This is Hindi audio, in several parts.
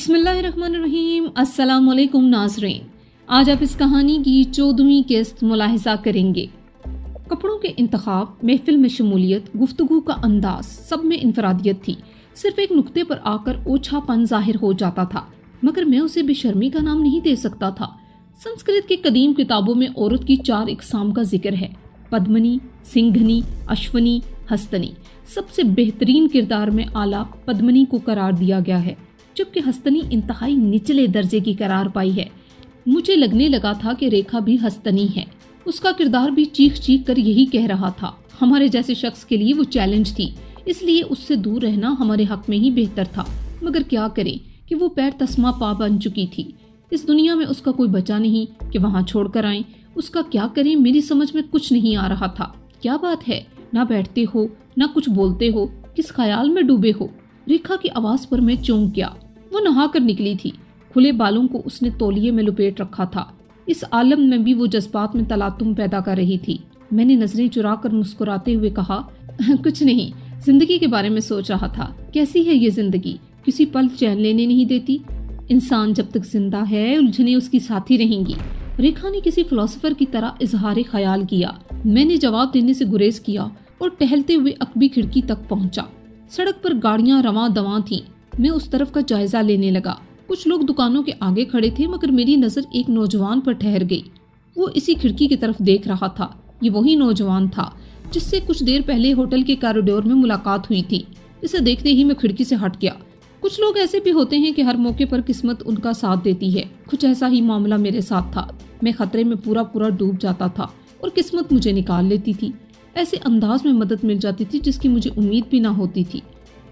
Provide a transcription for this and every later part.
बिस्मिल्लाहिर्रहमानिर्रहीम। अस्सलाम वालेकुम नाज़रीन। आज आप इस कहानी की 14वीं किस्त मुलाहिज़ा करेंगे। कपड़ों के इंतखाब, महफिल में शमूलियत, गुफ्तगू का अंदाज, सब में इनफरादियत थी। सिर्फ एक नुक्ते पर आकर ओछापन जाहिर हो जाता था, मगर मैं उसे बेशर्मी का नाम नहीं दे सकता था। संस्कृत की कदीम किताबों में औरत की 4 इकसाम का जिक्र है: पद्मनी, सिंघनी, अश्वनी, हस्तनी। सबसे बेहतरीन किरदार में आला पद्मनी को करार दिया गया है, जबकि हस्तनी इंतहाई निचले दर्जे की करार पाई है। मुझे लगने लगा था कि रेखा भी हस्तनी है। उसका किरदार भी चीख चीख कर यही कह रहा था। हमारे जैसे शख्स के लिए वो चैलेंज थी, इसलिए उससे दूर रहना हमारे हक में ही बेहतर था। मगर क्या करें कि वो पैर तस्मा पा बन चुकी थी। इस दुनिया में उसका कोई बचा नहीं कि वहाँ छोड़कर आए। उसका क्या करें, मेरी समझ में कुछ नहीं आ रहा था। क्या बात है, ना बैठते हो ना कुछ बोलते हो, किस ख्याल में डूबे हो? रेखा की आवाज पर मैं चौंक गया। वो नहा कर निकली थी। खुले बालों को उसने तौलिए में लुपेट रखा था। इस आलम में भी वो जज्बात में तलातुम पैदा कर रही थी। मैंने नजरें चुरा कर मुस्कुराते हुए कहा, कुछ नहीं, जिंदगी के बारे में सोच रहा था। कैसी है ये जिंदगी, किसी पल चैन लेने नहीं देती। इंसान जब तक जिंदा है, उलझने उसकी साथी रहेंगी। रेखा ने किसी फिलोसोफर की तरह इजहार ख्याल किया। मैंने जवाब देने से गुरेज किया और टहलते हुए अकबी खिड़की तक पहुंचा। सड़क पर गाड़ियां रवां दवां थीं। मैं उस तरफ का जायजा लेने लगा। कुछ लोग दुकानों के आगे खड़े थे, मगर मेरी नजर एक नौजवान पर ठहर गई। वो इसी खिड़की की तरफ देख रहा था। ये वही नौजवान था जिससे कुछ देर पहले होटल के कॉरिडोर में मुलाकात हुई थी। इसे देखते ही मैं खिड़की से हट गया। कुछ लोग ऐसे भी होते हैं कि हर मौके पर किस्मत उनका साथ देती है। कुछ ऐसा ही मामला मेरे साथ था। मैं खतरे में पूरा पूरा डूब जाता था और किस्मत मुझे निकाल लेती थी। ऐसे अंदाज में मदद मिल जाती थी जिसकी मुझे उम्मीद भी ना होती थी।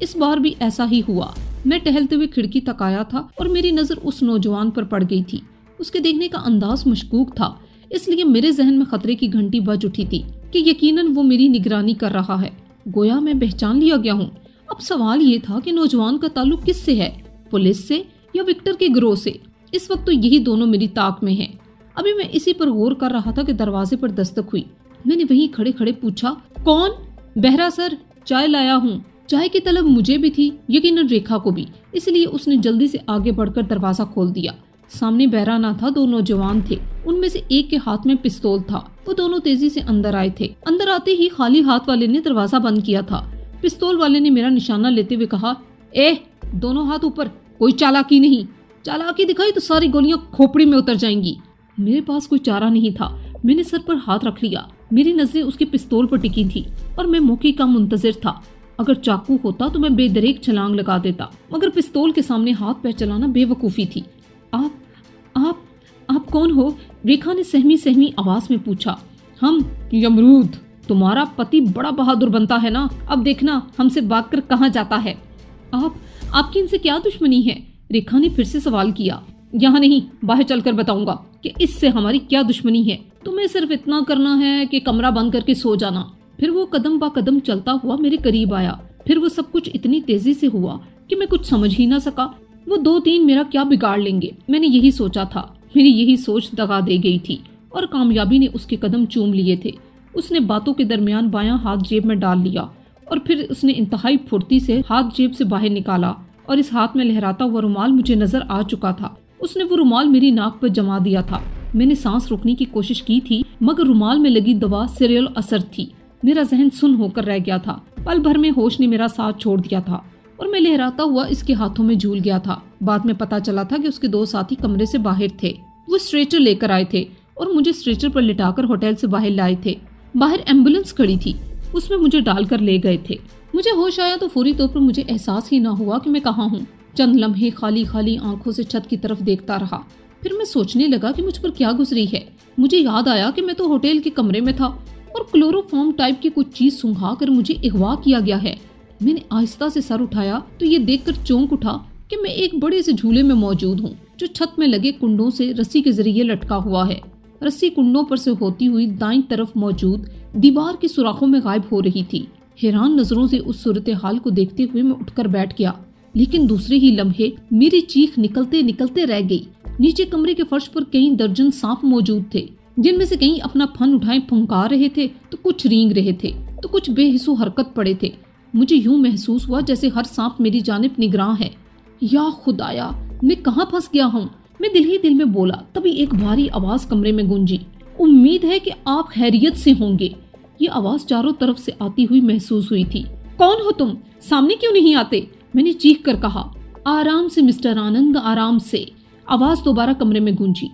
इस बार भी ऐसा ही हुआ। मैं टहलते हुए खिड़की तक आया था और मेरी नजर उस नौजवान पर पड़ गई थी। उसके देखने का अंदाज मशकूक था, इसलिए मेरे जहन में खतरे की घंटी बज उठी थी कि यकीनन वो मेरी निगरानी कर रहा है। गोया मैं पहचान लिया गया हूँ। अब सवाल ये था कि नौजवान का ताल्लुक किससे है, पुलिस से या विक्टर के गिरोह से? इस वक्त तो यही दोनों मेरी ताक में है। अभी मैं इसी पर गौर कर रहा था कि दरवाजे पर दस्तक हुई। मैंने वहीं खड़े खड़े पूछा, कौन? बहरा सर, चाय लाया हूँ। चाय की तलब मुझे भी थी, यकीनन रेखा को भी, इसलिए उसने जल्दी से आगे बढ़कर दरवाजा खोल दिया। सामने बहरा ना था, 2 नौजवान थे। उनमें से एक के हाथ में पिस्तौल था। वो दोनों तेजी से अंदर आए थे। अंदर आते ही खाली हाथ वाले ने दरवाजा बंद किया था। पिस्तौल वाले ने मेरा निशाना लेते हुए कहा, दोनों हाथ ऊपर, कोई चालाकी नहीं। चालाकी दिखाई तो सारी गोलियां खोपड़ी में उतर जाएंगी। मेरे पास कोई चारा नहीं था। मैंने सर पर हाथ रख लिया। मेरी नजरें उसके पिस्तौल पर टिकी थी और मैं मौके का मुंतजिर था। अगर चाकू होता तो मैं बेदरेक छलांग लगा देता, मगर पिस्तौल के सामने हाथ पैर चलाना बेवकूफी थी। आप कौन हो? रेखा ने सहमी सहमी आवाज में पूछा। हम यमरूद। तुम्हारा पति बड़ा बहादुर बनता है ना, अब देखना हमसे भागकर कहाँ जाता है। आपकी इनसे क्या दुश्मनी है? रेखा ने फिर से सवाल किया। यहाँ नहीं, बाहर चलकर बताऊंगा कि इससे हमारी क्या दुश्मनी है। तुम्हें सिर्फ इतना करना है कि कमरा बंद करके सो जाना। फिर वो कदम बा कदम चलता हुआ मेरे करीब आया। फिर वो सब कुछ इतनी तेजी से हुआ कि मैं कुछ समझ ही ना सका। वो 2-3 मेरा क्या बिगाड़ लेंगे, मैंने यही सोचा था। मेरी यही सोच दगा दे गई थी और कामयाबी ने उसके कदम चूम लिए थे। उसने बातों के दरमियान बायां हाथ जेब में डाल लिया और फिर उसने इंतहाई फुर्ती से हाथ जेब से बाहर निकाला और इस हाथ में लहराता हुआ रुमाल मुझे नजर आ चुका था। उसने वो रुमाल मेरी नाक पर जमा दिया था। मैंने सांस रोकने की कोशिश की थी, मगर रुमाल में लगी दवा सिरियल असर थी। मेरा जहन सुन होकर रह गया था। पल भर में होश ने मेरा साथ छोड़ दिया था और मैं लहराता हुआ इसके हाथों में झूल गया था। बाद में पता चला था कि उसके 2 साथी कमरे से बाहर थे। वो स्ट्रेचर लेकर आए थे और मुझे स्ट्रेचर पर लिटाकर होटल से बाहर लाए थे। बाहर एम्बुलेंस खड़ी थी, उसमें मुझे डालकर ले गए थे। मुझे होश आया तो फौरी तौर पर मुझे एहसास ही ना हुआ कि मैं कहाँ हूँ। चंद लम्हे खाली खाली आंखों से छत की तरफ देखता रहा। फिर मैं सोचने लगा कि मुझ पर क्या गुजरी है। मुझे याद आया कि मैं तो होटल के कमरे में था और क्लोरोफॉर्म टाइप की कुछ चीज सूंघा कर मुझे अगवा किया गया है। मैंने आहिस्ता से सर उठाया तो ये देखकर चौंक उठा कि मैं एक बड़े से झूले में मौजूद हूँ, जो छत में लगे कुंडों से रस्सी के जरिए लटका हुआ है। रस्सी कुंडों पर से होती हुई दाईं तरफ मौजूद दीवार के सुराखों में गायब हो रही थी। हैरान नजरों से उस सूरत हाल को देखते हुए मैं उठकर बैठ गया, लेकिन दूसरे ही लम्हे मेरी चीख निकलते निकलते रह गई। नीचे कमरे के फर्श पर कई दर्जन सांप मौजूद थे, जिनमें से कई अपना फन उठाए फुंकार रहे थे तो कुछ रींग रहे थे तो कुछ बेहिस्सो हरकत पड़े थे। मुझे यूं महसूस हुआ जैसे हर सांप मेरी जानिब निगरां है। या खुदाया, मैं कहाँ फंस गया हूँ, मैं दिल ही दिल में बोला। तभी एक भारी आवाज कमरे में गूंजी, उम्मीद है कि आप खैरियत से होंगे। ये आवाज चारों तरफ से आती हुई महसूस हुई थी। कौन हो तुम, सामने क्यों नहीं आते, मैंने चीख कर कहा। आराम से मिस्टर आनंद, आराम से, आवाज दोबारा कमरे में गूंजी।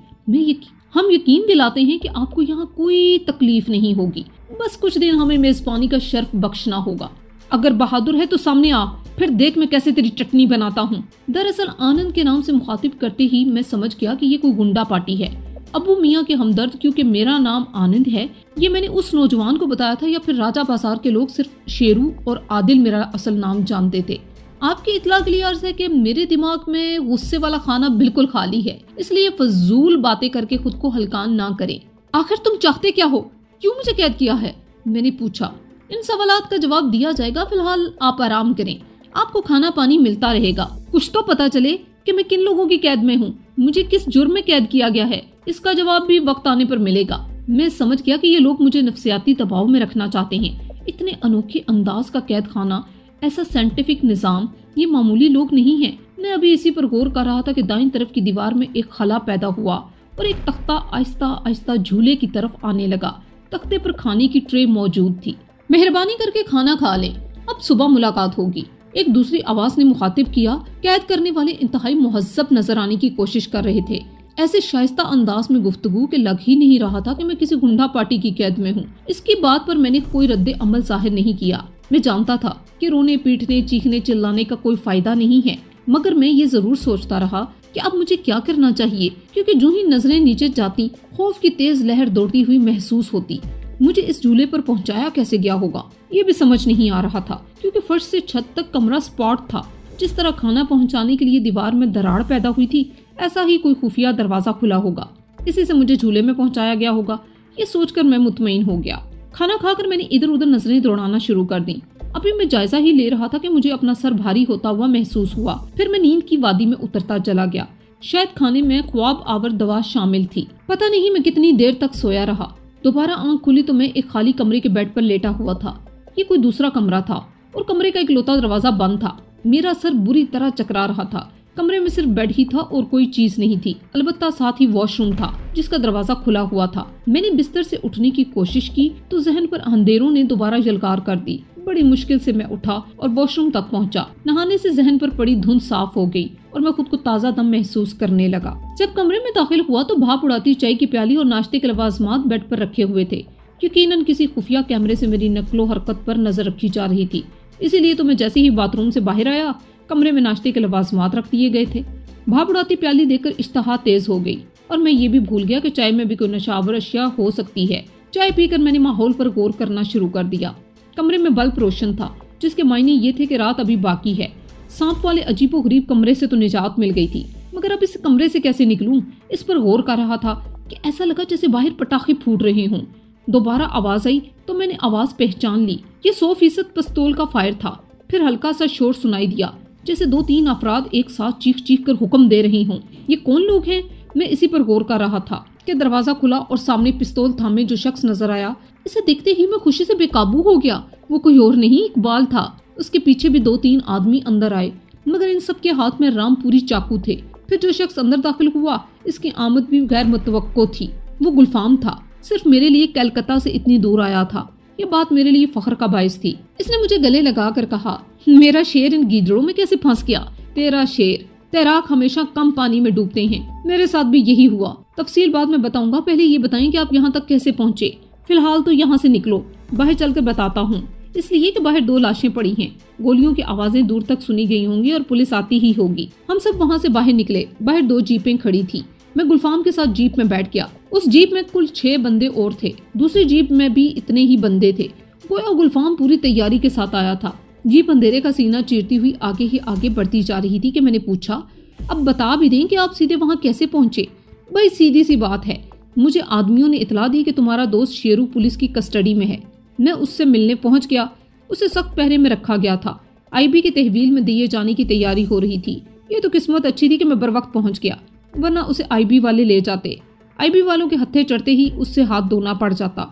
हम यकीन दिलाते हैं कि आपको यहाँ कोई तकलीफ नहीं होगी, बस कुछ दिन हमें मेजबानी का शर्फ बख्शना होगा। अगर बहादुर है तो सामने आ, फिर देख मैं कैसे तेरी चटनी बनाता हूँ। दरअसल आनंद के नाम से मुखातिब करते ही मैं समझ गया कि ये कोई गुंडा पार्टी है। अबू मियाँ के हमदर्द, क्योंकि मेरा नाम आनंद है, ये मैंने उस नौजवान को बताया था, या फिर राजा बाजार के लोग सिर्फ शेरू और आदिल मेरा असल नाम जानते थे। आपकी इतला के लिए अर्ज है कि मेरे दिमाग में गुस्से वाला खाना बिल्कुल खाली है, इसलिए फजूल बातें करके खुद को हल्कान ना करें। आखिर तुम चाहते क्या हो, क्यों मुझे कैद किया है, मैंने पूछा। इन सवालात का जवाब दिया जाएगा, फिलहाल आप आराम करें, आपको खाना पानी मिलता रहेगा। कुछ तो पता चले कि मैं किन लोगों की कैद में हूँ, मुझे किस जुर्म में कैद किया गया है, इसका जवाब भी वक्त आने पर मिलेगा। मैं समझ गया कि ये लोग मुझे नफ्सियाती दबाव में रखना चाहते हैं। इतने अनोखे अंदाज का कैद खाना, ऐसा साइंटिफिक निजाम, ये मामूली लोग नहीं हैं। मैं अभी इसी पर गौर कर रहा था कि दाईं तरफ की दीवार में एक खला पैदा हुआ और एक तख्ता आहिस्ता आहिस्ता झूले की तरफ आने लगा। तख्ते पर खाने की ट्रे मौजूद थी। मेहरबानी करके खाना खा लें, अब सुबह मुलाकात होगी, एक दूसरी आवाज ने मुखातिब किया। कैद करने वाले इंतहाई मुहज्जब नजर आने की कोशिश कर रहे थे। ऐसे शाइस्ता अंदाज में गुफ्तगू के लग ही नहीं रहा था कि मैं किसी गुंडा पार्टी की कैद में हूँ। इसकी बात पर मैंने कोई रद्द अमल जाहिर नहीं किया। मैं जानता था कि रोने पीटने चीखने चिल्लाने का कोई फायदा नहीं है, मगर मैं ये जरूर सोचता रहा कि अब मुझे क्या करना चाहिए, क्योंकि जो ही नजरें नीचे जाती खौफ की तेज लहर दौड़ती हुई महसूस होती। मुझे इस झूले पर पहुंचाया कैसे गया होगा, ये भी समझ नहीं आ रहा था, क्योंकि फर्श से छत तक कमरा स्पॉट था। जिस तरह खाना पहुंचाने के लिए दीवार में दरार पैदा हुई थी, ऐसा ही कोई खुफिया दरवाजा खुला होगा, इसी से मुझे झूले में पहुंचाया गया होगा। ये सोचकर मैं मुतमईन हो गया। खाना खाकर मैंने इधर उधर नजरें दौड़ाना शुरू कर दी। अभी मैं जायजा ही ले रहा था कि मुझे अपना सर भारी होता हुआ महसूस हुआ। फिर मैं नींद की वादी में उतरता चला गया। शायद खाने में ख्वाब आवर दवा शामिल थी। पता नहीं मैं कितनी देर तक सोया रहा। दोबारा आंख खुली तो मैं एक खाली कमरे के बेड पर लेटा हुआ था। ये कोई दूसरा कमरा था और कमरे का इकलौता दरवाजा बंद था। मेरा सर बुरी तरह चकरा रहा था। कमरे में सिर्फ बेड ही था और कोई चीज नहीं थी, अलबत्ता साथ ही वॉशरूम था जिसका दरवाजा खुला हुआ था। मैंने बिस्तर से उठने की कोशिश की तो जहन पर अंधेरों ने दोबारा यलगार कर दी। बड़ी मुश्किल से मैं उठा और वॉशरूम तक पहुंचा। नहाने से जहन पर पड़ी धुंध साफ हो गई और मैं खुद को ताज़ा दम महसूस करने लगा। जब कमरे में दाखिल हुआ तो भाप उड़ाती चाय की प्याली और नाश्ते के लवाजमात बेड पर रखे हुए थे। यकीनन किसी खुफिया कैमरे से मेरी नकलो हरकत पर नजर रखी जा रही थी। इसीलिए तो मैं जैसे ही बाथरूम से बाहर आया, कमरे में नाश्ते के लवाजमात रख दिए गए थे। भाप उड़ाती प्याली देखकर इश्तहा तेज हो गई और मैं ये भी भूल गया कि चाय में भी कोई नशावर अशिया हो सकती है। चाय पीकर मैंने माहौल पर गौर करना शुरू कर दिया। कमरे में बल्ब रोशन था, जिसके मायने ये थे कि रात अभी बाकी है। सांप वाले अजीबोगरीब कमरे से तो निजात मिल गई थी, मगर अब इस कमरे से कैसे निकलूं, इस पर गौर कर रहा था कि ऐसा लगा जैसे बाहर पटाखे फूट रहे हों। दोबारा आवाज आई तो मैंने आवाज पहचान ली। ये 100% पिस्तौल का फायर था। फिर हल्का सा शोर सुनाई दिया, जैसे 2-3 अफराद एक साथ चीख चीख कर हुक्म दे रहे हों। ये कौन लोग हैं? मैं इसी पर गौर कर रहा था कि दरवाजा खुला और सामने पिस्तौल थामे जो शख्स नजर आया, इसे देखते ही मैं खुशी से बेकाबू हो गया। वो कोई और नहीं, इकबाल था। उसके पीछे भी 2-3 आदमी अंदर आए, मगर इन सब के हाथ में रामपुरी चाकू थे। फिर जो शख्स अंदर दाखिल हुआ, इसकी आमद भी गैर मुतवक्को थी। वो गुलफाम था। सिर्फ मेरे लिए कलकत्ता से इतनी दूर आया था। ये बात मेरे लिए फख्र का बाइस थी। इसने मुझे गले लगा कर कहा, मेरा शेर इन गीदड़ों में कैसे फंस गया? तेरा शेर, तैराक हमेशा कम पानी में डूबते हैं। मेरे साथ भी यही हुआ। तफसील बाद में बताऊंगा, पहले ये बताएं कि आप यहाँ तक कैसे पहुँचे। फिलहाल तो यहाँ से निकलो, बाहर चलकर बताता हूँ। इसलिए कि बाहर 2 लाशें पड़ी हैं। गोलियों की आवाजें दूर तक सुनी गई होंगी और पुलिस आती ही होगी। हम सब वहाँ से बाहर निकले। बाहर 2 जीपें खड़ी थी। मैं गुलफाम के साथ जीप में बैठ गया। उस जीप में कुल 6 बंदे और थे। दूसरी जीप में भी इतने ही बंदे थे। गोया गुलफाम पूरी तैयारी के साथ आया था। जीप अंधेरे का सीना चीरती हुई आगे ही आगे बढ़ती जा रही थी कि मैंने पूछा, अब बता भी दें कि आप सीधे वहाँ कैसे पहुँचे? भाई सीधी सी बात है, मुझे आदमियों ने इतला दी कि तुम्हारा दोस्त शेरू पुलिस की कस्टडी में है। मैं उससे मिलने पहुँच गया। उसे सख्त पहरे में रखा गया था। आईबी की तहवील में दिए जाने की तैयारी हो रही थी। ये तो किस्मत अच्छी थी कि मैं बर वक्त पहुँच गया, वरना उसे आईबी वाले ले जाते। आईबी वालों के हत्थे चढ़ते ही उससे हाथ धोना पड़ जाता।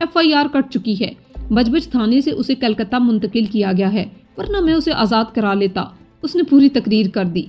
FIR कट चुकी है। बजबज थाने से उसे कलकत्ता मुंतकिल किया गया है, वरना मैं उसे आज़ाद करा लेता। उसने पूरी तकरीर कर दी।